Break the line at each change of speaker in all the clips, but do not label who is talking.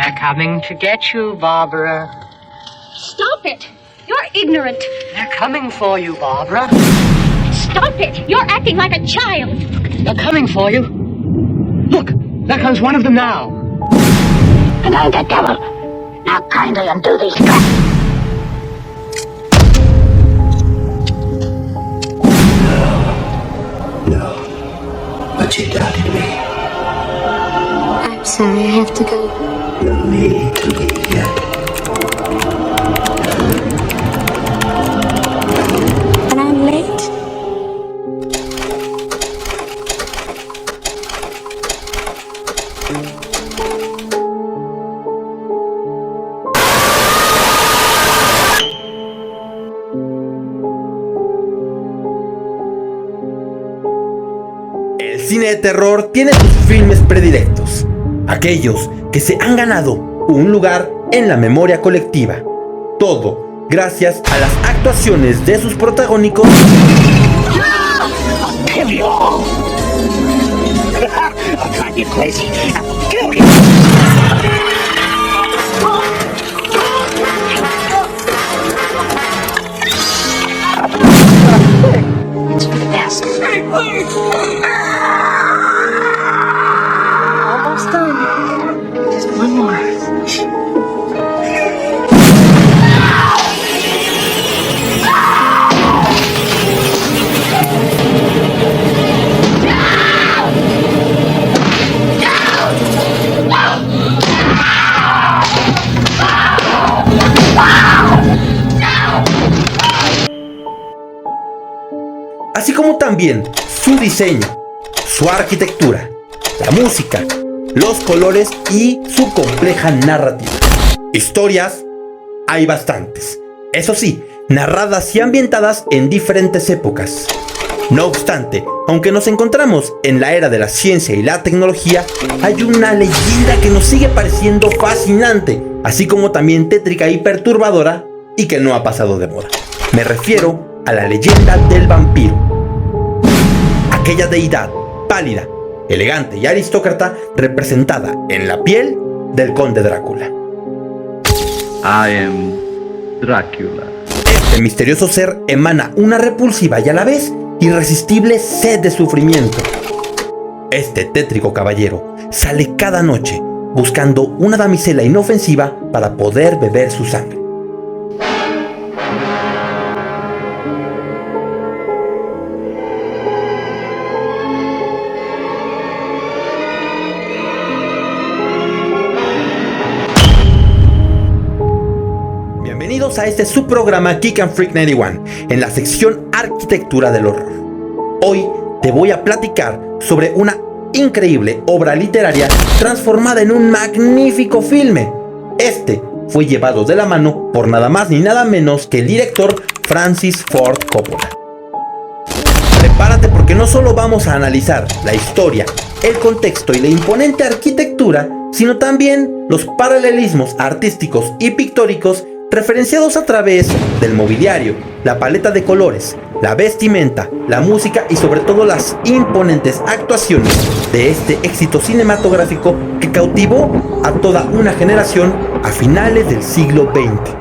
They're coming to get you, Barbara.
Stop it! You're ignorant.
They're coming for you, Barbara.
Stop it! You're acting like a child.
They're coming for you. Look, there comes one of them now.
And I'm the devil. Now kindly undo these straps.
No. But you doubted me.
I'm sorry, I have to go.
No need to leave yet.
But I'm late.
El cine de terror tiene sus filmes predilectos, aquellos que se han ganado un lugar en la memoria colectiva. Todo gracias a las actuaciones de sus protagónicos.
I'll kill you all. I'll drive you crazy. I'll kill you.
It's for the best. Almost done. Just one more.
Así como también su diseño, su arquitectura, la música, los colores y su compleja narrativa. Historias hay bastantes, eso sí, narradas y ambientadas en diferentes épocas. No obstante, aunque nos encontramos en la era de la ciencia y la tecnología, hay una leyenda que nos sigue pareciendo fascinante, así como también tétrica y perturbadora, y que no ha pasado de moda. Me refiero a la leyenda del vampiro. Aquella deidad pálida, elegante y aristócrata representada en la piel del conde Drácula.
I am Dracula.
Este misterioso ser emana una repulsiva y a la vez irresistible sed de sufrimiento. Este tétrico caballero sale cada noche buscando una damisela inofensiva para poder beber su sangre. Bienvenidos a este subprograma Geek and Freak 91, en la sección Arquitectura del Horror. Hoy te voy a platicar sobre una increíble obra literaria transformada en un magnífico filme. Este fue llevado de la mano por nada más ni nada menos que el director Francis Ford Coppola. Prepárate porque no solo vamos a analizar la historia, el contexto y la imponente arquitectura, sino también los paralelismos artísticos y pictóricos referenciados a través del mobiliario, la paleta de colores, la vestimenta, la música y sobre todo las imponentes actuaciones de este éxito cinematográfico que cautivó a toda una generación a finales del siglo XX.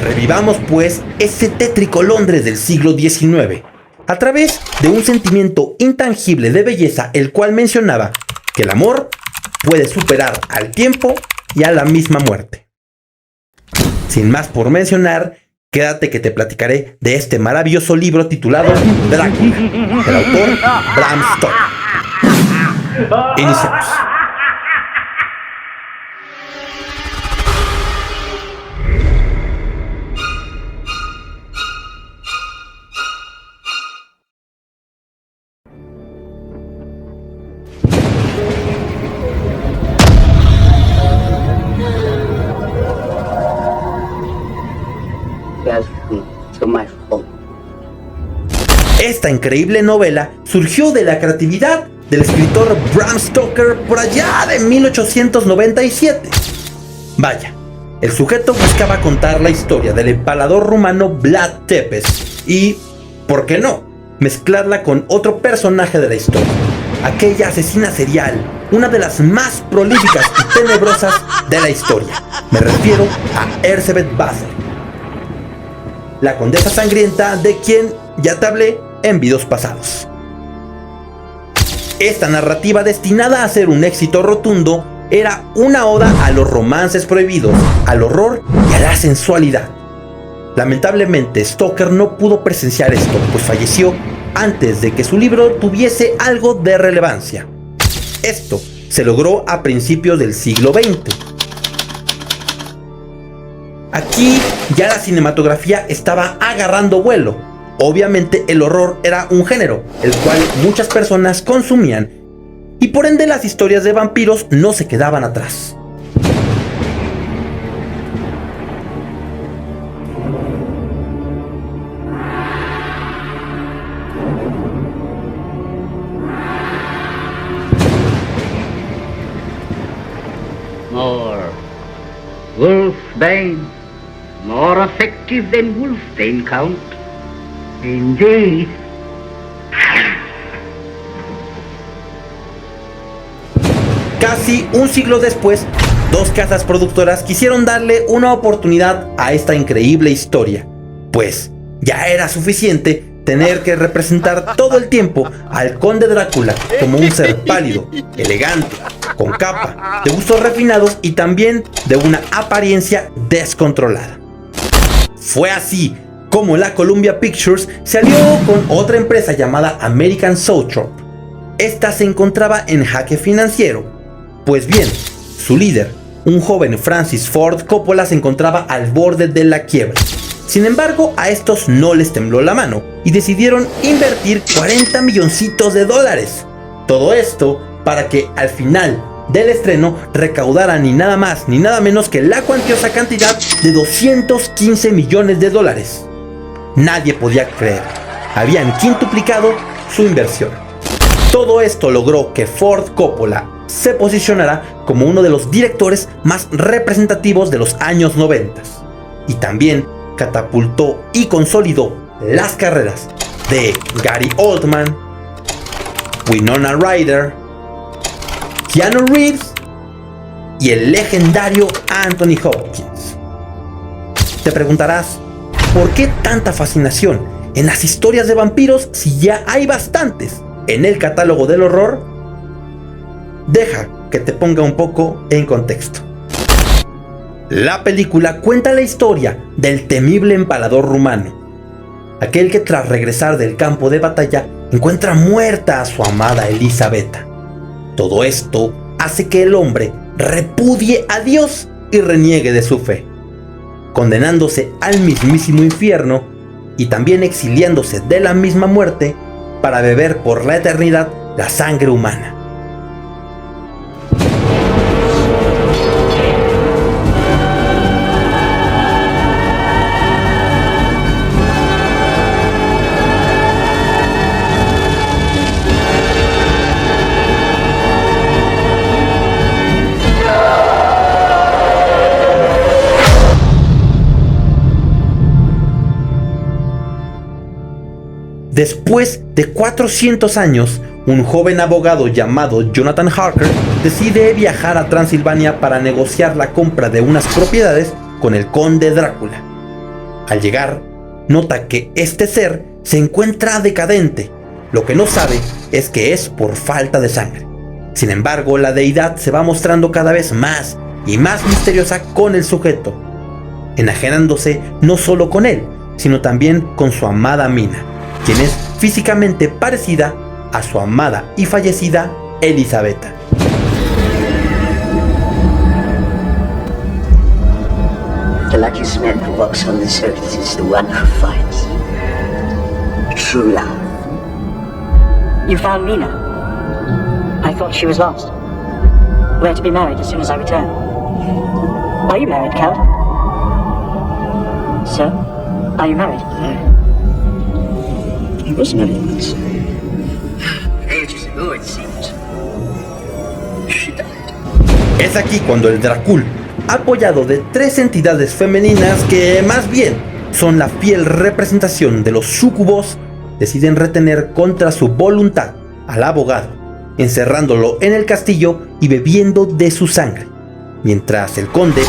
Revivamos pues ese tétrico Londres del siglo XIX, a través de un sentimiento intangible de belleza, el cual mencionaba que el amor puede superar al tiempo y a la misma muerte. Sin más por mencionar, quédate que te platicaré de este maravilloso libro titulado Drácula, del autor Bram Stoker. Iniciamos.
Just sleep.
to my home.
Esta increíble novela surgió de la creatividad del escritor Bram Stoker por allá de 1897. Vaya, el sujeto buscaba contar la historia del empalador rumano Vlad Tepes y, ¿por qué no?, mezclarla con otro personaje de la historia, aquella asesina serial, una de las más prolíficas y tenebrosas de la historia. Me refiero a Elizabeth Bathory, la condesa sangrienta de quien ya te hablé en videos pasados. Esta narrativa, destinada a ser un éxito rotundo, era una oda a los romances prohibidos, al horror y a la sensualidad. Lamentablemente, Stoker no pudo presenciar esto, pues falleció antes de que su libro tuviese algo de relevancia. Esto se logró a principios del siglo XX. Aquí ya la cinematografía estaba agarrando vuelo. Obviamente el horror era un género, el cual muchas personas consumían, y por ende las historias de vampiros no se quedaban atrás.
More Wolfbane, more effective than Wolfbane, Count. Indeed.
Casi un siglo después, dos casas productoras quisieron darle una oportunidad a esta increíble historia, pues ya era suficiente tener que representar todo el tiempo al conde Drácula como un ser pálido, elegante, con capa, de gustos refinados y también de una apariencia descontrolada. Fue así como la Columbia Pictures se alió con otra empresa llamada American Zoetrope. Esta se encontraba en jaque financiero. Pues bien, su líder, un joven Francis Ford Coppola, se encontraba al borde de la quiebra. Sin embargo, a estos no les tembló la mano y decidieron invertir $40 milloncitos. Todo esto para que al final del estreno recaudara ni nada más ni nada menos que la cuantiosa cantidad de $215 millones. Nadie podía creer. Habían quintuplicado su inversión. Todo esto logró que Ford Coppola se posicionara como uno de los directores más representativos de los años 90 y también catapultó y consolidó las carreras de Gary Oldman, Winona Ryder, Keanu Reeves y el legendario Anthony Hopkins. Te preguntarás, ¿por qué tanta fascinación en las historias de vampiros si ya hay bastantes en el catálogo del horror? Deja que te ponga un poco en contexto. La película cuenta la historia del temible empalador rumano, aquel que tras regresar del campo de batalla encuentra muerta a su amada Elisabetta. Todo esto hace que el hombre repudie a Dios y reniegue de su fe, condenándose al mismísimo infierno y también exiliándose de la misma muerte para beber por la eternidad la sangre humana. Después de 400 años, un joven abogado llamado Jonathan Harker decide viajar a Transilvania para negociar la compra de unas propiedades con el conde Drácula. Al llegar, nota que este ser se encuentra decadente. Lo que no sabe es que es por falta de sangre. Sin embargo, la deidad se va mostrando cada vez más y más misteriosa con el sujeto, enajenándose no solo con él, sino también con su amada Mina, quien es físicamente parecida a su amada y fallecida Elisabetta.
The luckiest man who walks on this earth is the one who finds true love.
You found Mina. I thought she was lost. We're to be married as soon as I return. Are you married, Count? Sir? Are you married?
He was married. Ages ago, it seems. She died.
Es aquí cuando el Drácula, apoyado de 3 entidades femeninas que más bien son la fiel representación de los súcubos, deciden retener contra su voluntad al abogado, encerrándolo en el castillo y bebiendo de su sangre, mientras el conde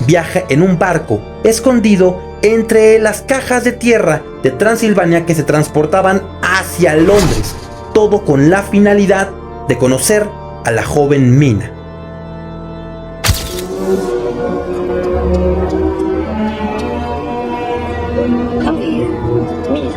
viaja en un barco escondido entre las cajas de tierra de Transilvania que se transportaban hacia Londres, todo con la finalidad de conocer a la joven Mina.
Come here, Mina.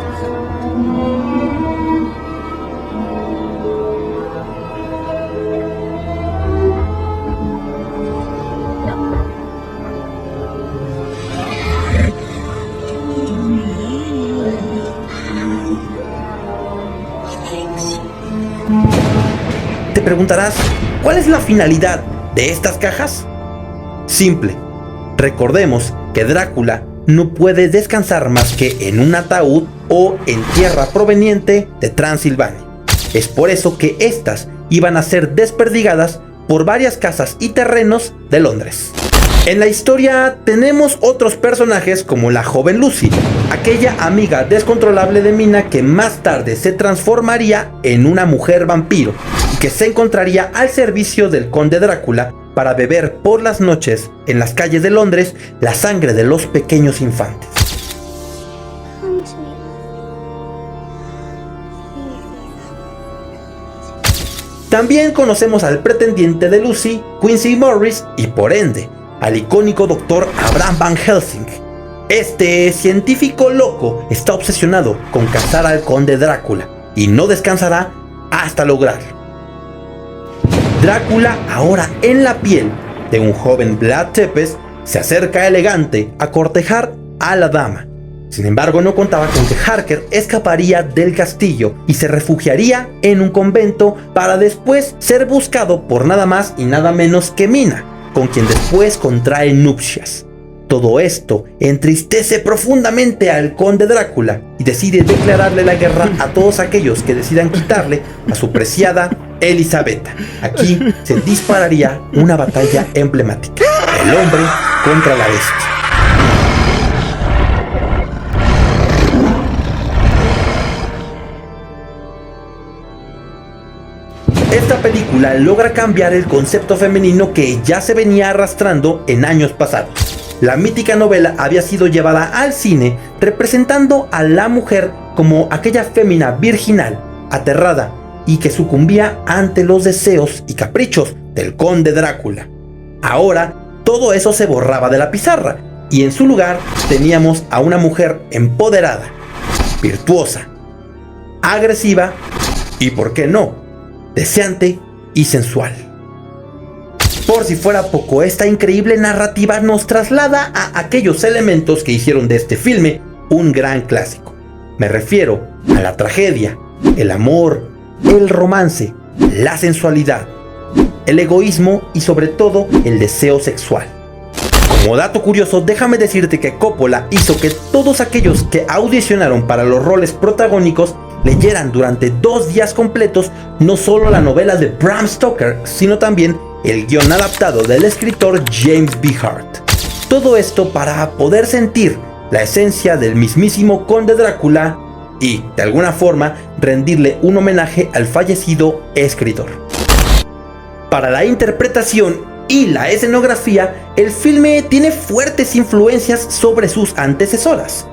Te preguntarás, ¿cuál es la finalidad de estas cajas? Simple. Recordemos que Drácula no puede descansar más que en un ataúd o en tierra proveniente de Transilvania. Es por eso que estas iban a ser desperdigadas por varias casas y terrenos de Londres. En la historia tenemos otros personajes como la joven Lucy, aquella amiga descontrolable de Mina que más tarde se transformaría en una mujer vampiro y que se encontraría al servicio del conde Drácula para beber por las noches en las calles de Londres la sangre de los pequeños infantes. También conocemos al pretendiente de Lucy, Quincy Morris, y por ende al icónico Dr. Abraham Van Helsing. Este científico loco está obsesionado con cazar al conde Drácula y no descansará hasta lograrlo. Drácula, ahora en la piel de un joven Vlad Tepes, se acerca elegante a cortejar a la dama. Sin embargo, no contaba con que Harker escaparía del castillo y se refugiaría en un convento para después ser buscado por nada más y nada menos que Mina, con quien después contrae nupcias. Todo esto entristece profundamente al conde Drácula y decide declararle la guerra a todos aquellos que decidan quitarle a su preciada Elisabetta. Aquí se dispararía una batalla emblemática: el hombre contra la bestia. Esta película logra cambiar el concepto femenino que ya se venía arrastrando en años pasados. La mítica novela había sido llevada al cine representando a la mujer como aquella fémina virginal, aterrada y que sucumbía ante los deseos y caprichos del conde Drácula. Ahora todo eso se borraba de la pizarra y en su lugar teníamos a una mujer empoderada, virtuosa, agresiva y, ¿por qué no?, deseante y sensual. Por si fuera poco, esta increíble narrativa nos traslada a aquellos elementos que hicieron de este filme un gran clásico. Me refiero a la tragedia, el amor, el romance, la sensualidad, el egoísmo y sobre todo el deseo sexual. Como dato curioso, déjame decirte que Coppola hizo que todos aquellos que audicionaron para los roles protagónicos leyeran durante 2 días completos no solo la novela de Bram Stoker, sino también el guión adaptado del escritor James B. Hart. Todo esto para poder sentir la esencia del mismísimo conde Drácula y, de alguna forma, rendirle un homenaje al fallecido escritor. Para la interpretación y la escenografía, el filme tiene fuertes influencias sobre sus antecesoras.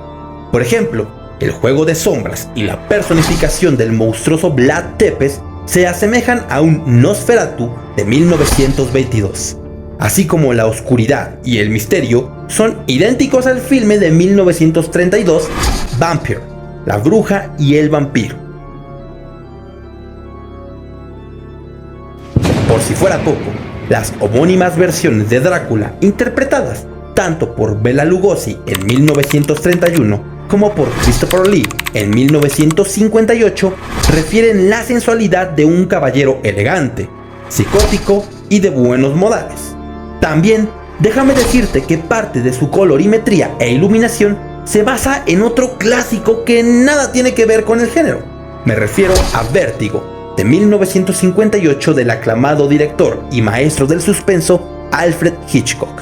Por ejemplo, el juego de sombras y la personificación del monstruoso Vlad Tepes se asemejan a un Nosferatu de 1922, así como la oscuridad y el misterio son idénticos al filme de 1932 Vampire, la bruja y el vampiro. Por si fuera poco, las homónimas versiones de Drácula, interpretadas tanto por Bela Lugosi en 1931 como por Christopher Lee en 1958, refieren la sensualidad de un caballero elegante, psicótico y de buenos modales. También déjame decirte que parte de su colorimetría e iluminación se basa en otro clásico que nada tiene que ver con el género. Me refiero a Vértigo, de 1958, del aclamado director y maestro del suspenso Alfred Hitchcock.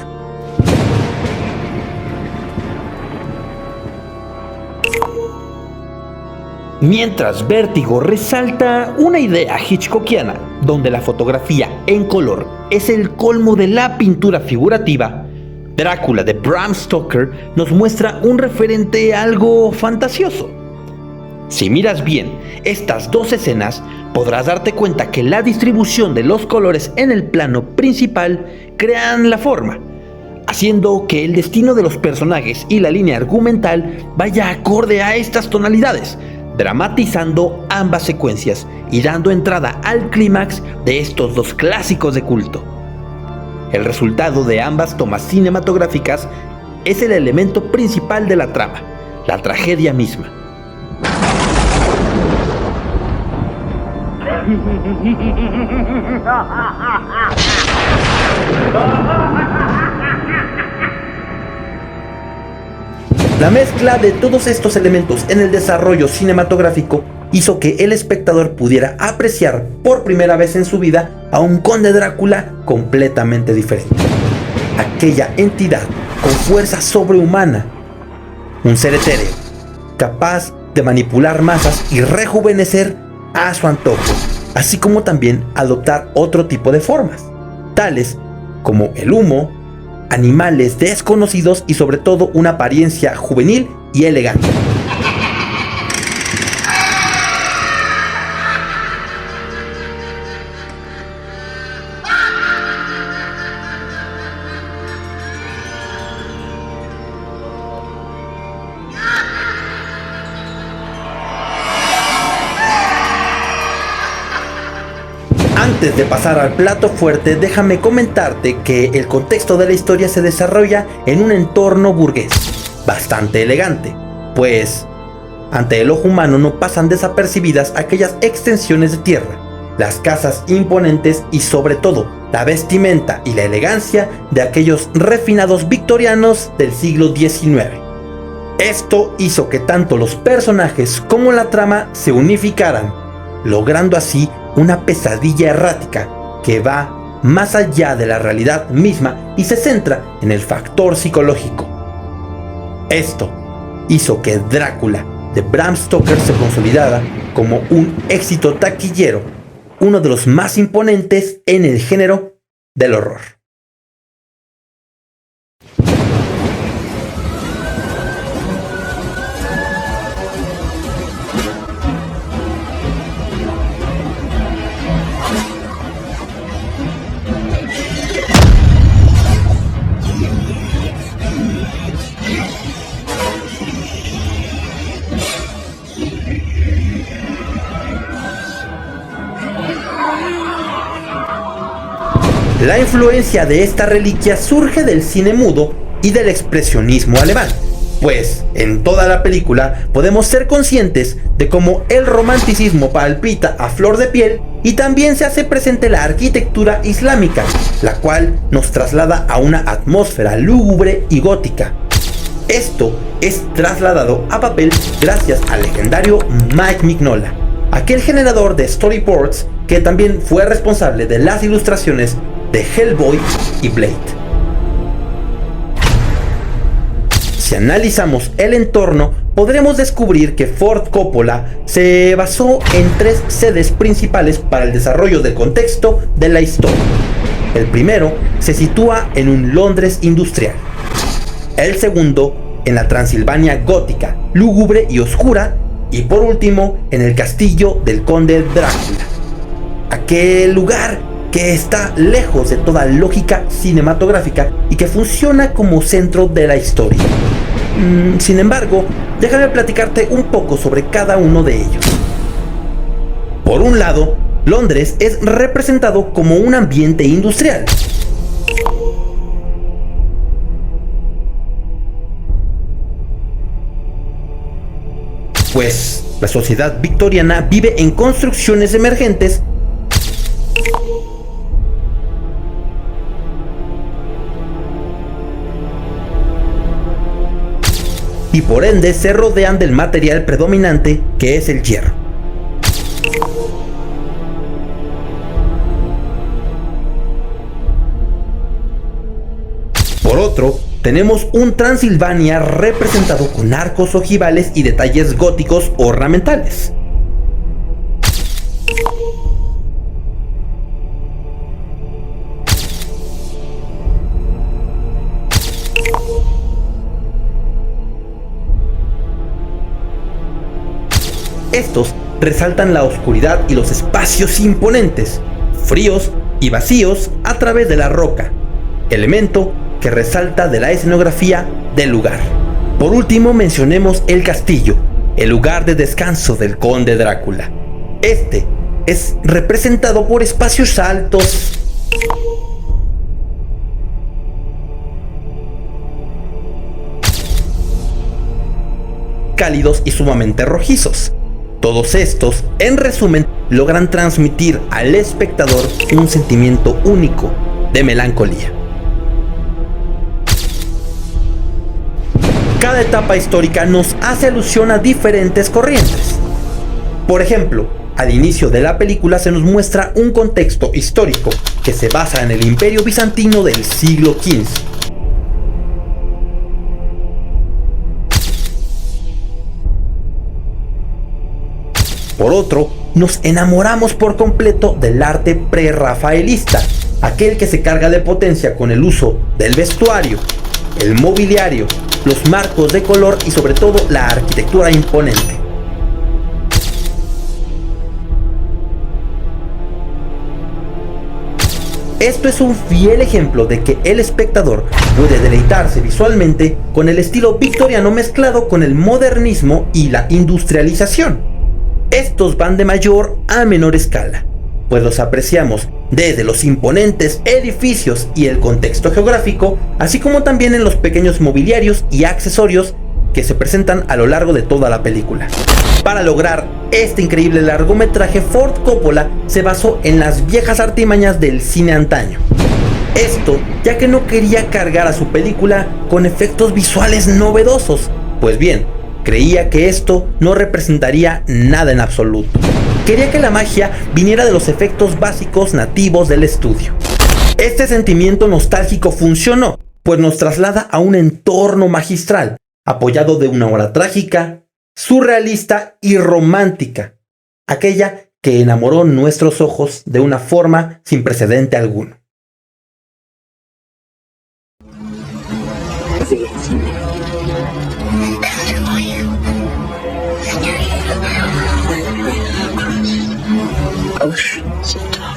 Mientras Vértigo resalta una idea hitchcockiana, donde la fotografía en color es el colmo de la pintura figurativa, Drácula de Bram Stoker nos muestra un referente algo fantasioso. Si miras bien estas dos escenas, podrás darte cuenta que la distribución de los colores en el plano principal crean la forma, haciendo que el destino de los personajes y la línea argumental vaya acorde a estas tonalidades, dramatizando ambas secuencias y dando entrada al clímax de estos dos clásicos de culto. El resultado de ambas tomas cinematográficas es el elemento principal de la trama, la tragedia misma. La mezcla de todos estos elementos en el desarrollo cinematográfico hizo que el espectador pudiera apreciar por primera vez en su vida a un conde Drácula completamente diferente. Aquella entidad con fuerza sobrehumana, un ser etéreo, capaz de manipular masas y rejuvenecer a su antojo, así como también adoptar otro tipo de formas, tales como el humo, animales desconocidos y sobre todo una apariencia juvenil y elegante. Antes de pasar al plato fuerte, déjame comentarte que el contexto de la historia se desarrolla en un entorno burgués, bastante elegante, pues ante el ojo humano no pasan desapercibidas aquellas extensiones de tierra, las casas imponentes y sobre todo la vestimenta y la elegancia de aquellos refinados victorianos del siglo XIX. Esto hizo que tanto los personajes como la trama se unificaran, logrando así una pesadilla errática que va más allá de la realidad misma y se centra en el factor psicológico. Esto hizo que Drácula de Bram Stoker se consolidara como un éxito taquillero, uno de los más imponentes en el género del horror. La influencia de esta reliquia surge del cine mudo y del expresionismo alemán, pues en toda la película podemos ser conscientes de cómo el romanticismo palpita a flor de piel y también se hace presente la arquitectura islámica, la cual nos traslada a una atmósfera lúgubre y gótica. Esto es trasladado a papel gracias al legendario Mike Mignola, aquel generador de storyboards que también fue responsable de las ilustraciones de Hellboy y Blade. Si analizamos el entorno, podremos descubrir que Ford Coppola se basó en 3 sedes principales para el desarrollo del contexto de la historia. El primero se sitúa en un Londres industrial. El segundo en la Transilvania gótica, lúgubre y oscura. Y por último, en el castillo del conde Drácula. Aquel lugar que está lejos de toda lógica cinematográfica y que funciona como centro de la historia. Sin embargo, déjame platicarte un poco sobre cada uno de ellos. Por un lado, Londres es representado como un ambiente industrial. Pues la sociedad victoriana vive en construcciones emergentes y por ende se rodean del material predominante que es el hierro. Por otro, tenemos un Transilvania representado con arcos ojivales y detalles góticos ornamentales. Estos resaltan la oscuridad y los espacios imponentes, fríos y vacíos a través de la roca, elemento que resalta de la escenografía del lugar. Por último, mencionemos el castillo, el lugar de descanso del conde Drácula. Este es representado por espacios altos, cálidos y sumamente rojizos. Todos estos, en resumen, logran transmitir al espectador un sentimiento único de melancolía. Cada etapa histórica nos hace alusión a diferentes corrientes. Por ejemplo, al inicio de la película se nos muestra un contexto histórico que se basa en el Imperio Bizantino del siglo XV. Por otro, nos enamoramos por completo del arte prerrafaelista, aquel que se carga de potencia con el uso del vestuario, el mobiliario, los marcos de color y sobre todo la arquitectura imponente. Esto es un fiel ejemplo de que el espectador puede deleitarse visualmente con el estilo victoriano mezclado con el modernismo y la industrialización. Estos van de mayor a menor escala, pues los apreciamos desde los imponentes edificios y el contexto geográfico, así como también en los pequeños mobiliarios y accesorios que se presentan a lo largo de toda la película. Para lograr este increíble largometraje, Ford Coppola se basó en las viejas artimañas del cine antaño. Esto ya que no quería cargar a su película con efectos visuales novedosos, pues bien, creía que esto no representaría nada en absoluto. Quería que la magia viniera de los efectos básicos nativos del estudio. Este sentimiento nostálgico funcionó, pues nos traslada a un entorno magistral, apoyado de una obra trágica, surrealista y romántica, aquella que enamoró nuestros ojos de una forma sin precedente alguno.
Oceans of time.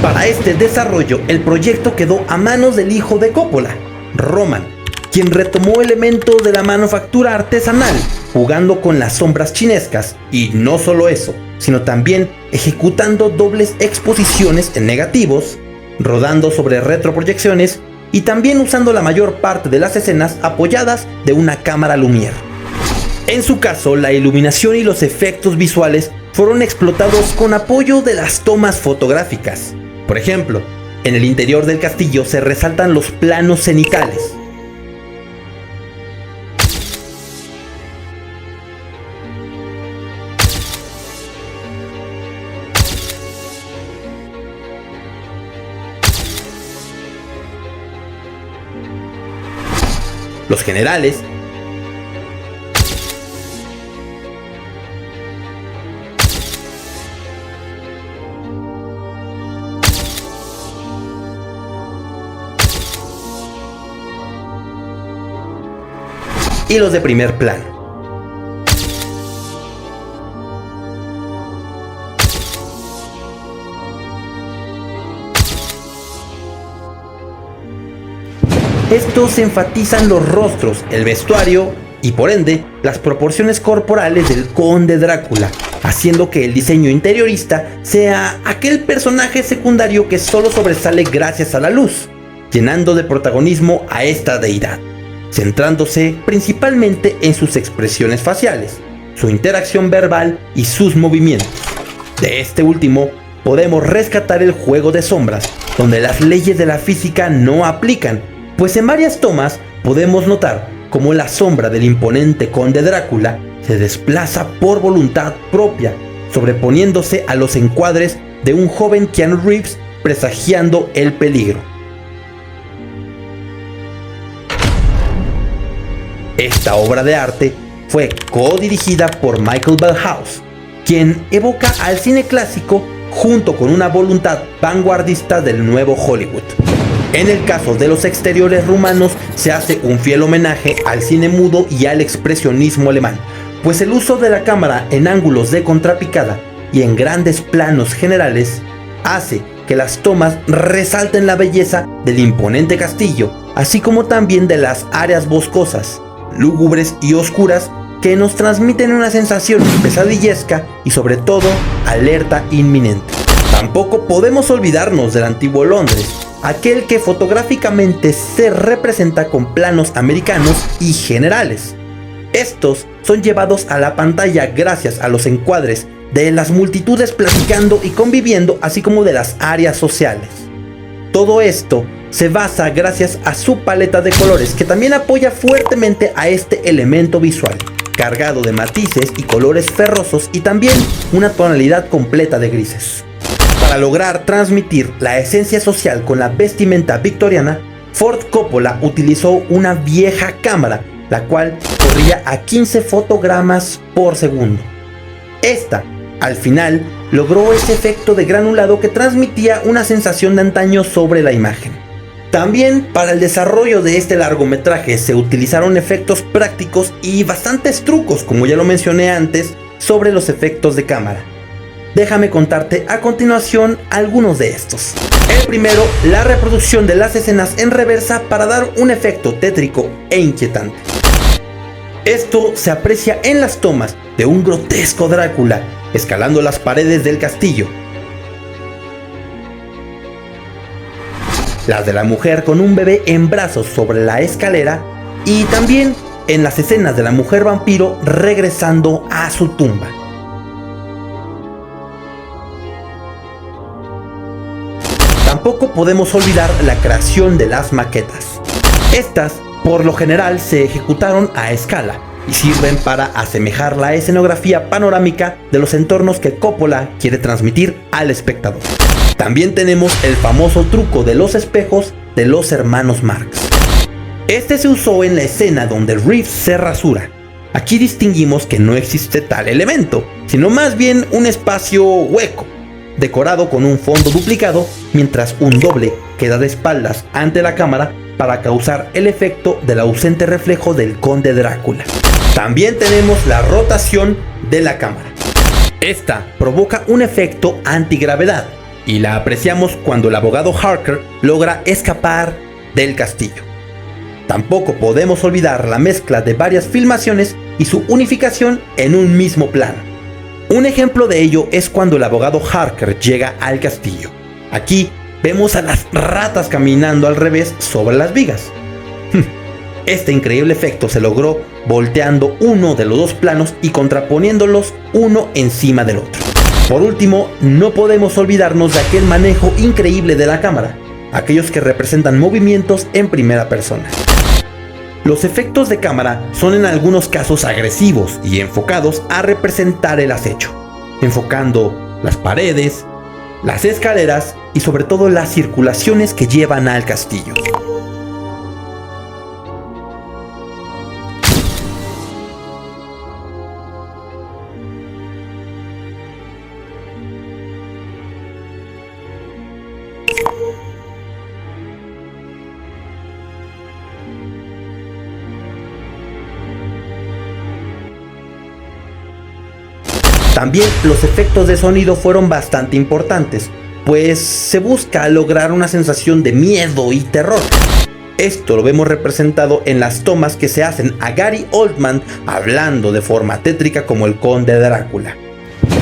Para este desarrollo, el proyecto quedó a manos del hijo de Coppola, Roman, quien retomó elementos de la manufactura artesanal, jugando con las sombras chinescas, y no solo eso, sino también ejecutando dobles exposiciones en negativos, rodando sobre retroproyecciones y también usando la mayor parte de las escenas apoyadas de una cámara Lumière. En su caso, la iluminación y los efectos visuales fueron explotados con apoyo de las tomas fotográficas. Por ejemplo, en el interior del castillo se resaltan los planos cenitales. Los generales y los de primer plano. Estos enfatizan los rostros, el vestuario y por ende las proporciones corporales del conde Drácula, haciendo que el diseño interiorista sea aquel personaje secundario que solo sobresale gracias a la luz, llenando de protagonismo a esta deidad, centrándose principalmente en sus expresiones faciales, su interacción verbal y sus movimientos. De este último, podemos rescatar el juego de sombras, donde las leyes de la física no aplican, pues en varias tomas podemos notar cómo la sombra del imponente conde Drácula se desplaza por voluntad propia, sobreponiéndose a los encuadres de un joven Keanu Reeves presagiando el peligro. Esta obra de arte fue codirigida por Michael Ballhaus, quien evoca al cine clásico junto con una voluntad vanguardista del nuevo Hollywood. En el caso de los exteriores rumanos se hace un fiel homenaje al cine mudo y al expresionismo alemán, pues el uso de la cámara en ángulos de contrapicada y en grandes planos generales hace que las tomas resalten la belleza del imponente castillo, así como también de las áreas boscosas, lúgubres y oscuras que nos transmiten una sensación pesadillesca y sobre todo alerta inminente. Tampoco podemos olvidarnos del antiguo Londres, aquel que fotográficamente se representa con planos americanos y generales. Estos son llevados a la pantalla gracias a los encuadres de las multitudes platicando y conviviendo, así como de las áreas sociales. Todo esto se basa gracias a su paleta de colores, que también apoya fuertemente a este elemento visual, cargado de matices y colores ferrosos y también una tonalidad completa de grises. Para lograr transmitir la esencia social con la vestimenta victoriana, Ford Coppola utilizó una vieja cámara, la cual corría a 15 fotogramas por segundo. Esta, al final, logró ese efecto de granulado que transmitía una sensación de antaño sobre la imagen. También para el desarrollo de este largometraje se utilizaron efectos prácticos y bastantes trucos, como ya lo mencioné antes, sobre los efectos de cámara. Déjame contarte a continuación algunos de estos. El primero, la reproducción de las escenas en reversa para dar un efecto tétrico e inquietante. Esto se aprecia en las tomas de un grotesco Drácula escalando las paredes del castillo, las de la mujer con un bebé en brazos sobre la escalera y también en las escenas de la mujer vampiro regresando a su tumba. Tampoco podemos olvidar la creación de las maquetas. Estas, por lo general, se ejecutaron a escala y sirven para asemejar la escenografía panorámica de los entornos que Coppola quiere transmitir al espectador. También tenemos el famoso truco de los espejos de los hermanos Marx. Este se usó en la escena donde Reeves se rasura. Aquí distinguimos que no existe tal elemento, sino más bien un espacio hueco, decorado con un fondo duplicado, mientras un doble queda de espaldas ante la cámara para causar el efecto del ausente reflejo del conde Drácula. También tenemos la rotación de la cámara. Esta provoca un efecto antigravedad y la apreciamos cuando el abogado Harker logra escapar del castillo. Tampoco podemos olvidar la mezcla de varias filmaciones y su unificación en un mismo plano. Un ejemplo de ello es cuando el abogado Harker llega al castillo. Aquí vemos a las ratas caminando al revés sobre las vigas. Este increíble efecto se logró volteando uno de los dos planos y contraponiéndolos uno encima del otro. Por último, no podemos olvidarnos de aquel manejo increíble de la cámara, aquellos que representan movimientos en primera persona. Los efectos de cámara son en algunos casos agresivos y enfocados a representar el acecho, enfocando las paredes, las escaleras y sobre todo las circulaciones que llevan al castillo. También los efectos de sonido fueron bastante importantes, pues se busca lograr una sensación de miedo y terror. Esto lo vemos representado en las tomas que se hacen a Gary Oldman hablando de forma tétrica como el conde Drácula.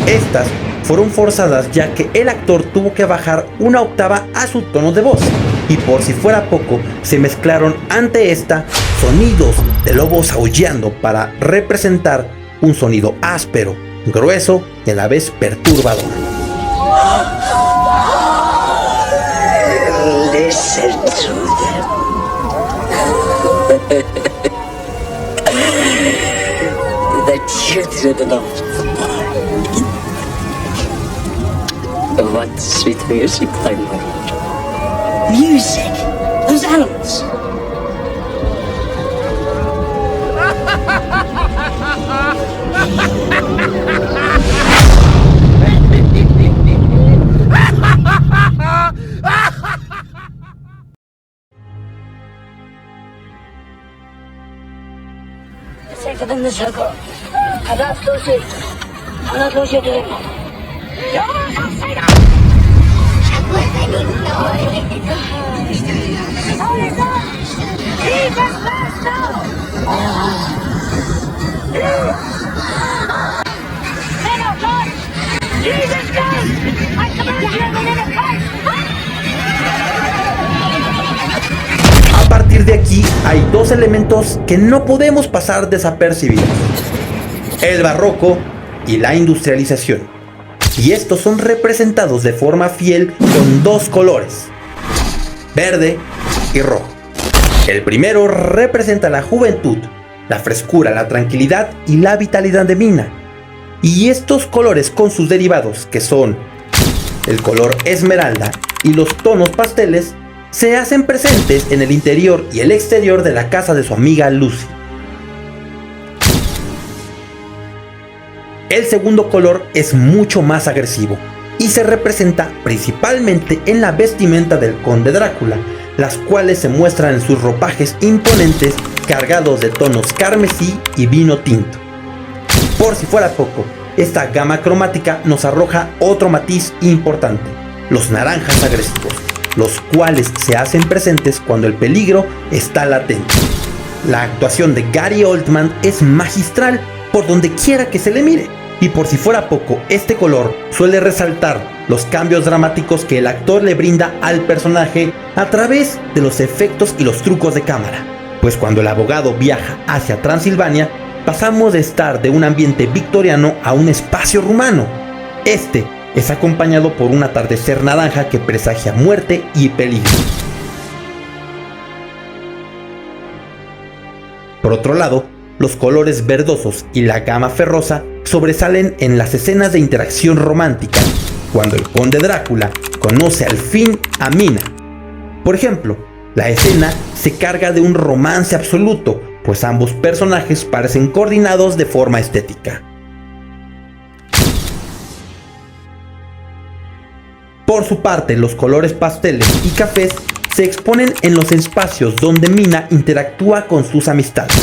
Estas fueron forzadas ya que el actor tuvo que bajar una octava a su tono de voz, y por si fuera poco, se mezclaron ante esta sonidos de lobos aullando para representar un sonido áspero, grueso y a la vez perturbador.
Listen to them. The children of what sweet music they make. Music? Those animals?
Safer than the circle. I'm not closer. I'm not closer to them. You're outside.
A partir de aquí hay dos elementos que no podemos pasar desapercibidos: el barroco y la industrialización. Y estos son representados de forma fiel con dos colores, verde y rojo. El primero representa la juventud, la frescura, la tranquilidad y la vitalidad de Mina. Y estos colores con sus derivados, que son el color esmeralda y los tonos pasteles, se hacen presentes en el interior y el exterior de la casa de su amiga Lucy. El segundo color es mucho más agresivo y se representa principalmente en la vestimenta del conde Drácula, las cuales se muestran en sus ropajes imponentes cargados de tonos carmesí y vino tinto. Por si fuera poco, esta gama cromática nos arroja otro matiz importante: los naranjas agresivos, los cuales se hacen presentes cuando el peligro está latente. La actuación de Gary Oldman es magistral por donde quiera que se le mire, y por si fuera poco, este color suele resaltar los cambios dramáticos que el actor le brinda al personaje a través de los efectos y los trucos de cámara. Pues cuando el abogado viaja hacia Transilvania, pasamos de estar de un ambiente victoriano a un espacio rumano. Este es acompañado por un atardecer naranja que presagia muerte y peligro. Por otro lado, los colores verdosos y la gama ferrosa sobresalen en las escenas de interacción romántica, cuando el conde Drácula conoce al fin a Mina. Por ejemplo, la escena se carga de un romance absoluto, pues ambos personajes parecen coordinados de forma estética. Por su parte, los colores pasteles y cafés se exponen en los espacios donde Mina interactúa con sus amistades,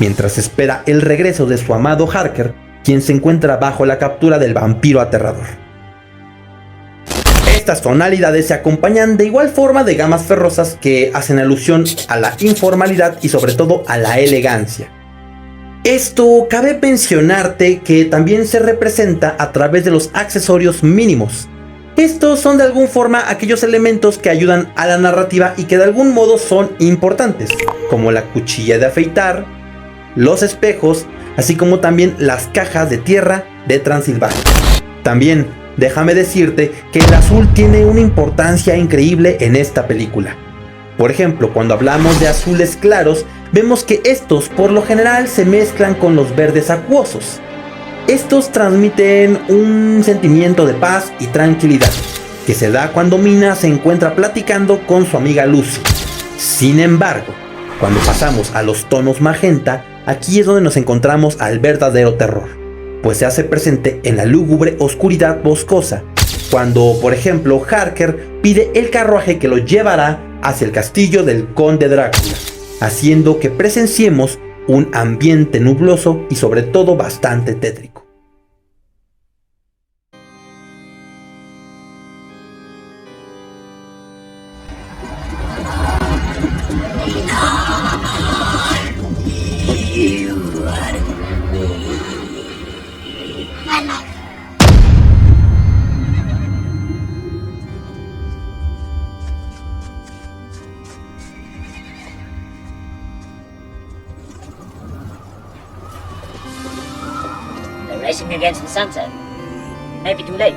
mientras espera el regreso de su amado Harker, quien se encuentra bajo la captura del vampiro aterrador. Estas tonalidades se acompañan de igual forma de gamas ferrosas que hacen alusión a la informalidad y sobre todo a la elegancia. Esto cabe mencionarte que también se representa a través de los accesorios mínimos. Estos son de alguna forma aquellos elementos que ayudan a la narrativa y que de algún modo son importantes, como la cuchilla de afeitar, los espejos, así como también las cajas de tierra de Transilvania. También déjame decirte que el azul tiene una importancia increíble en esta película. Por ejemplo, cuando hablamos de azules claros, vemos que estos por lo general se mezclan con los verdes acuosos. Estos transmiten un sentimiento de paz y tranquilidad, que se da cuando Mina se encuentra platicando con su amiga Lucy. Sin embargo, cuando pasamos a los tonos magenta, aquí es donde nos encontramos al verdadero terror, pues se hace presente en la lúgubre oscuridad boscosa, cuando, por ejemplo, Harker pide el carruaje que lo llevará hacia el castillo del conde Drácula, haciendo que presenciemos un ambiente nubloso y sobre todo bastante tétrico.
pressing against the sunset. Maybe too late.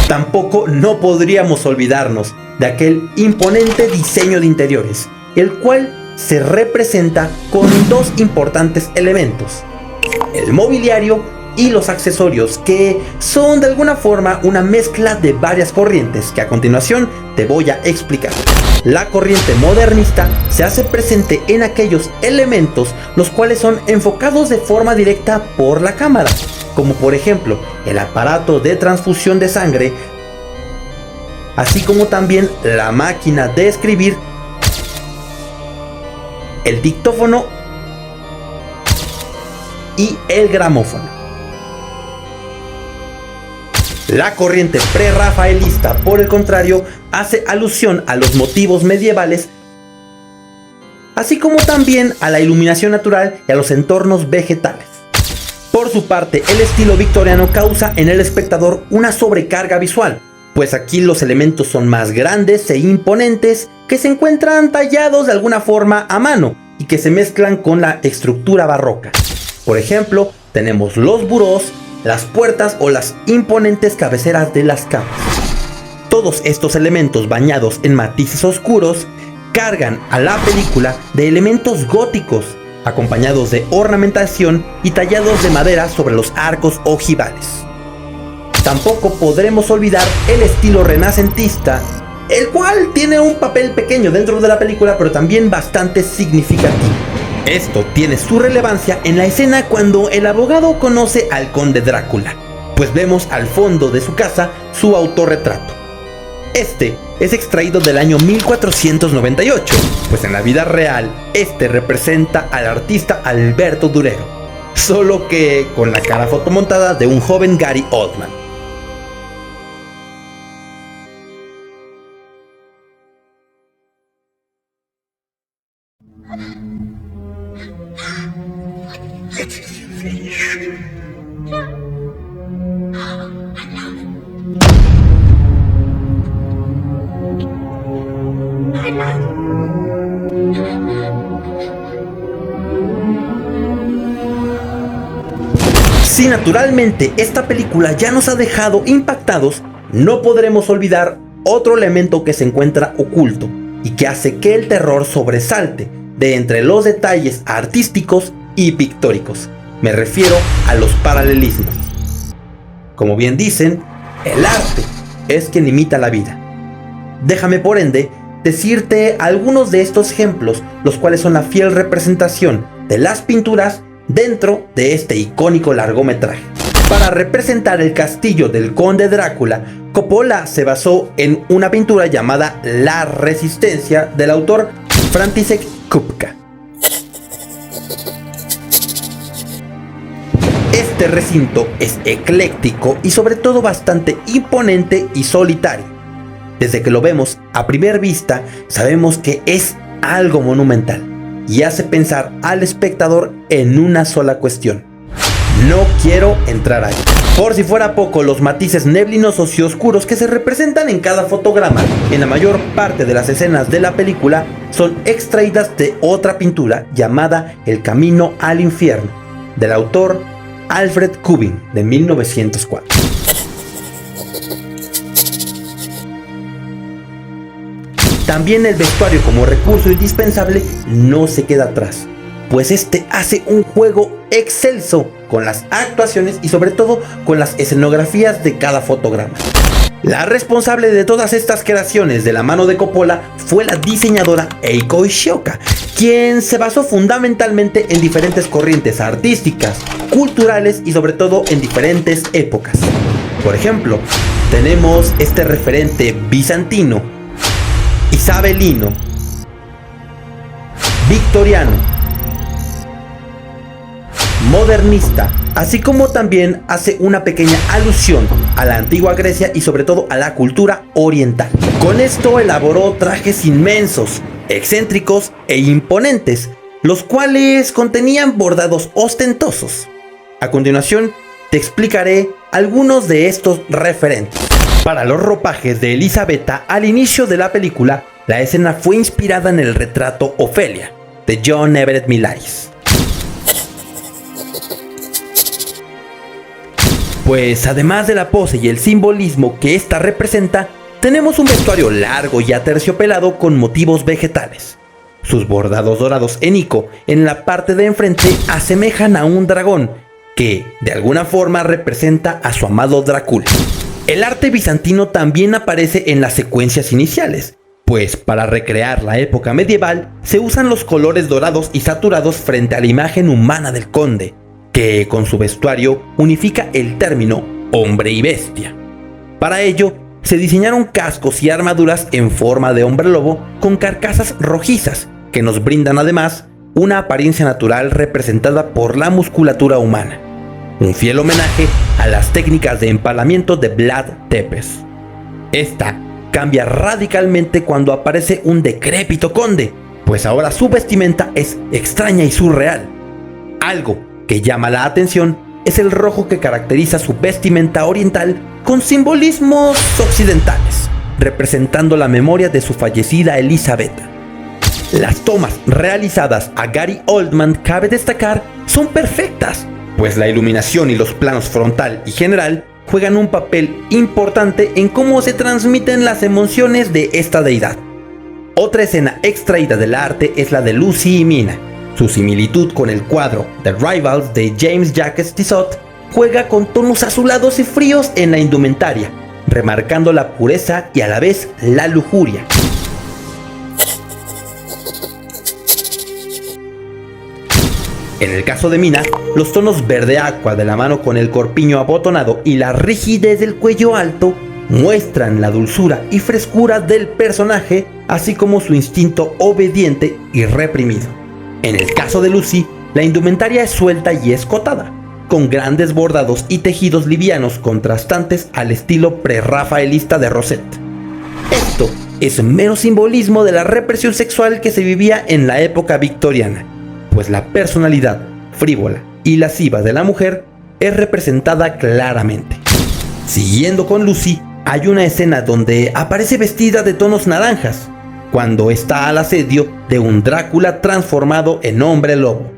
Tampoco no podríamos olvidarnos de aquel imponente diseño de interiores, el cual se representa con dos importantes elementos: el mobiliario y los accesorios, que son de alguna forma una mezcla de varias corrientes que a continuación te voy a explicar. La corriente modernista se hace presente en aquellos elementos los cuales son enfocados de forma directa por la cámara, como por ejemplo el aparato de transfusión de sangre, así como también la máquina de escribir, el dictófono y el gramófono. La corriente prerrafaelista, por el contrario, hace alusión a los motivos medievales, así como también a la iluminación natural y a los entornos vegetales. Por su parte, el estilo victoriano causa en el espectador una sobrecarga visual, pues aquí los elementos son más grandes e imponentes, que se encuentran tallados de alguna forma a mano y que se mezclan con la estructura barroca. Por ejemplo, tenemos los burós, las puertas o las imponentes cabeceras de las camas. Todos estos elementos bañados en matices oscuros cargan a la película de elementos góticos, acompañados de ornamentación y tallados de madera sobre los arcos ojivales. Tampoco podremos olvidar el estilo renacentista, el cual tiene un papel pequeño dentro de la película, pero también bastante significativo. Esto tiene su relevancia en la escena cuando el abogado conoce al conde Drácula, pues vemos al fondo de su casa su autorretrato. Este es extraído del año 1498, pues en la vida real este representa al artista Alberto Durero, solo que con la cara fotomontada de un joven Gary Oldman. Si naturalmente esta película ya nos ha dejado impactados, no podremos olvidar otro elemento que se encuentra oculto y que hace que el terror sobresalte de entre los detalles artísticos y pictóricos. Me refiero a los paralelismos. Como bien dicen, el arte es quien imita la vida. Déjame por ende decirte algunos de estos ejemplos, los cuales son la fiel representación de las pinturas dentro de este icónico largometraje. Para representar el castillo del conde Drácula, Coppola se basó en una pintura llamada La Resistencia del autor František Kupka. Este recinto es ecléctico y sobre todo bastante imponente y solitario. Desde que lo vemos a primera vista, sabemos que es algo monumental y hace pensar al espectador en una sola cuestión: no quiero entrar ahí. Por si fuera poco, los matices neblinosos y oscuros que se representan en cada fotograma en la mayor parte de las escenas de la película son extraídas de otra pintura llamada El Camino al Infierno, del autor Alfred Kubin, de 1904. También el vestuario como recurso indispensable no se queda atrás, pues este hace un juego excelso con las actuaciones y sobre todo con las escenografías de cada fotograma. La responsable de todas estas creaciones de la mano de Coppola fue la diseñadora Eiko Ishioka, quien se basó fundamentalmente en diferentes corrientes artísticas, culturales y sobre todo en diferentes épocas. Por ejemplo, tenemos este referente bizantino, isabelino, victoriano, modernista, así como también hace una pequeña alusión a la antigua Grecia y sobre todo a la cultura oriental. Con esto elaboró trajes inmensos, excéntricos e imponentes, los cuales contenían bordados ostentosos. A continuación te explicaré algunos de estos referentes. Para los ropajes de Elisabetta al inicio de la película, la escena fue inspirada en el retrato Ofelia de John Everett Millais. Pues además de la pose y el simbolismo que esta representa, tenemos un vestuario largo y aterciopelado con motivos vegetales. Sus bordados dorados en ico en la parte de enfrente asemejan a un dragón que, de alguna forma, representa a su amado Drácula. El arte bizantino también aparece en las secuencias iniciales, pues para recrear la época medieval se usan los colores dorados y saturados frente a la imagen humana del conde, que con su vestuario unifica el término hombre y bestia. Para ello, se diseñaron cascos y armaduras en forma de hombre lobo con carcasas rojizas, que nos brindan además una apariencia natural representada por la musculatura humana. Un fiel homenaje a las técnicas de empalamiento de Vlad Tepes. Esta cambia radicalmente cuando aparece un decrépito conde, pues ahora su vestimenta es extraña y surreal. Algo que llama la atención es el rojo que caracteriza su vestimenta oriental con simbolismos occidentales, representando la memoria de su fallecida Elisabetta. Las tomas realizadas a Gary Oldman, cabe destacar, son perfectas, pues la iluminación y los planos frontal y general juegan un papel importante en cómo se transmiten las emociones de esta deidad. Otra escena extraída del arte es la de Lucy y Mina. Su similitud con el cuadro The Rivals de James Jacques Tissot juega con tonos azulados y fríos en la indumentaria, remarcando la pureza y a la vez la lujuria. En el caso de Mina, los tonos verde aqua de la mano con el corpiño abotonado y la rigidez del cuello alto muestran la dulzura y frescura del personaje, así como su instinto obediente y reprimido. En el caso de Lucy, la indumentaria es suelta y escotada, con grandes bordados y tejidos livianos contrastantes al estilo prerrafaelista de Rosette. Esto es mero simbolismo de la represión sexual que se vivía en la época victoriana, pues la personalidad frívola y lasciva de la mujer es representada claramente. Siguiendo con Lucy, hay una escena donde aparece vestida de tonos naranjas, cuando está al asedio de un Drácula transformado en hombre lobo.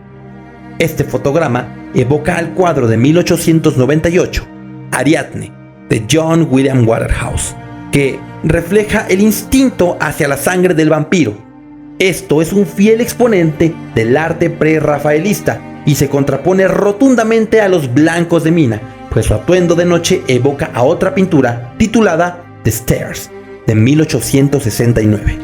Este fotograma evoca al cuadro de 1898, Ariadne, de John William Waterhouse, que refleja el instinto hacia la sangre del vampiro. Esto es un fiel exponente del arte prerrafaelista y se contrapone rotundamente a los blancos de Mina, pues su atuendo de noche evoca a otra pintura titulada The Stairs, de 1869.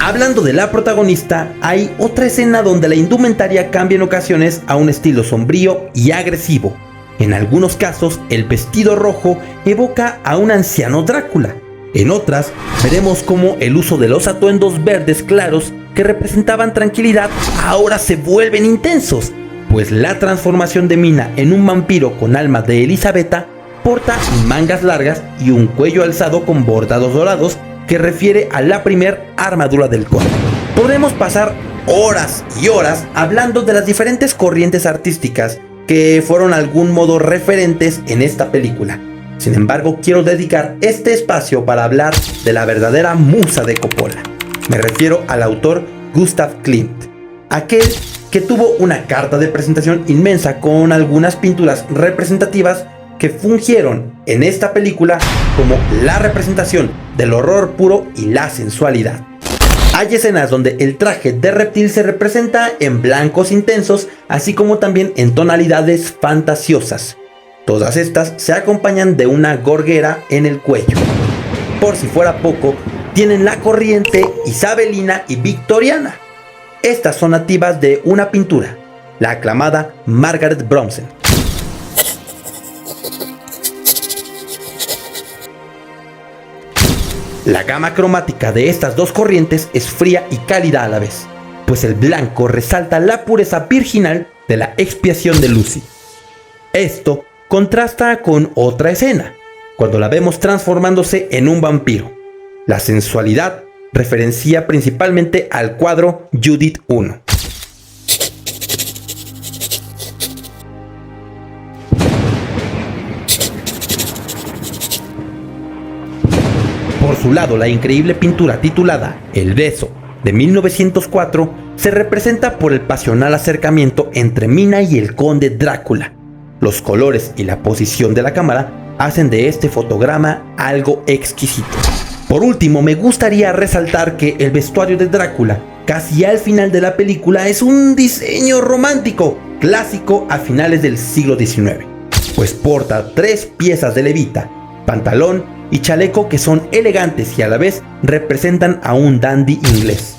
Hablando de la protagonista, hay otra escena donde la indumentaria cambia en ocasiones a un estilo sombrío y agresivo. En algunos casos, el vestido rojo evoca a un anciano Drácula. En otras, veremos cómo el uso de los atuendos verdes claros que representaban tranquilidad ahora se vuelven intensos, pues la transformación de Mina en un vampiro con alma de Elisabetta porta mangas largas y un cuello alzado con bordados dorados que refiere a la primer armadura del conde. Podremos pasar horas y horas hablando de las diferentes corrientes artísticas que fueron de algún modo referentes en esta película. Sin embargo, quiero dedicar este espacio para hablar de la verdadera musa de Coppola. Me refiero al autor Gustav Klimt, aquel que tuvo una carta de presentación inmensa con algunas pinturas representativas que fungieron en esta película como la representación del horror puro y la sensualidad. Hay escenas donde el traje de reptil se representa en blancos intensos, así como también en tonalidades fantasiosas. Todas estas se acompañan de una gorguera en el cuello. Por si fuera poco, tienen la corriente isabelina y victoriana. Estas son nativas de una pintura, la aclamada Margaret Bromsen. La gama cromática de estas dos corrientes es fría y cálida a la vez, pues el blanco resalta la pureza virginal de la expiación de Lucy. Esto contrasta con otra escena, cuando la vemos transformándose en un vampiro. La sensualidad referencia principalmente al cuadro Judith I. Por su lado, la increíble pintura titulada El beso, de 1904, se representa por el pasional acercamiento entre Mina y el conde Drácula. Los colores y la posición de la cámara hacen de este fotograma algo exquisito. Por último, me gustaría resaltar que el vestuario de Drácula, casi al final de la película, es un diseño romántico, clásico a finales del siglo XIX, pues porta 3 piezas de levita, pantalón y chaleco que son elegantes y a la vez representan a un dandy inglés.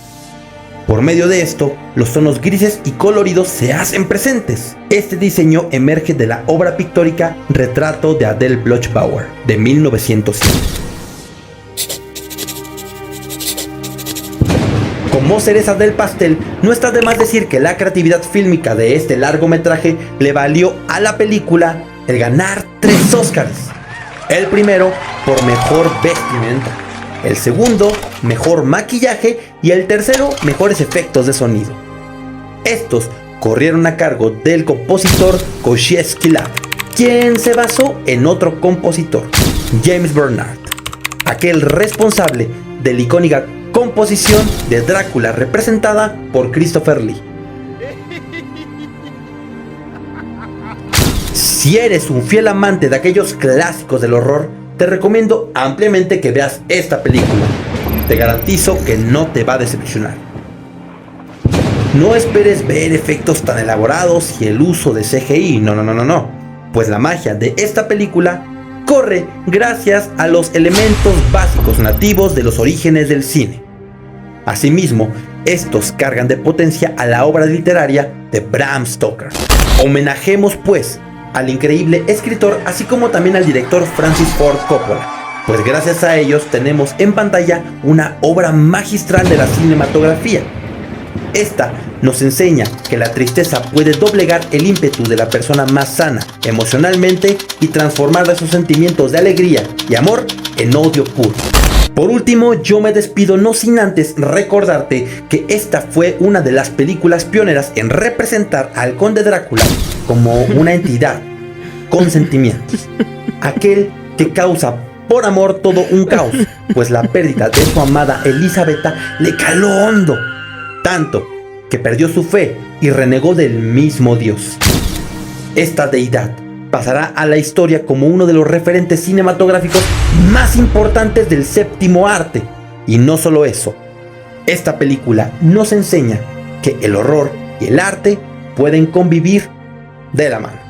Por medio de esto, los tonos grises y coloridos se hacen presentes. Este diseño emerge de la obra pictórica Retrato de Adele Bloch-Bauer, de 1907. Como cereza del pastel, no está de más decir que la creatividad fílmica de este largometraje le valió a la película el ganar 3 Óscars. El primero por mejor vestimenta, el segundo mejor maquillaje y el tercero mejores efectos de sonido. Estos corrieron a cargo del compositor Kościelski Lab, quien se basó en otro compositor, James Bernard, aquel responsable de la icónica composición de Drácula representada por Christopher Lee. Si eres un fiel amante de aquellos clásicos del horror, te recomiendo ampliamente que veas esta película. Te garantizo que no te va a decepcionar. No esperes ver efectos tan elaborados y el uso de CGI, no, pues la magia de esta película corre gracias a los elementos básicos nativos de los orígenes del cine. Asimismo, estos cargan de potencia a la obra literaria de Bram Stoker. Homenajemos pues al increíble escritor, así como también al director Francis Ford Coppola, pues gracias a ellos tenemos en pantalla una obra magistral de la cinematografía. Esta nos enseña que la tristeza puede doblegar el ímpetu de la persona más sana emocionalmente y transformar de sus sentimientos de alegría y amor en odio puro. Por último, yo me despido no sin antes recordarte que esta fue una de las películas pioneras en representar al conde Drácula como una entidad con sentimientos, aquel que causa por amor todo un caos, pues la pérdida de su amada Elisabetta le caló hondo, tanto que perdió su fe y renegó del mismo Dios. Esta deidad pasará a la historia como uno de los referentes cinematográficos más importantes del séptimo arte. Y no solo eso, esta película nos enseña que el horror y el arte pueden convivir de la mano.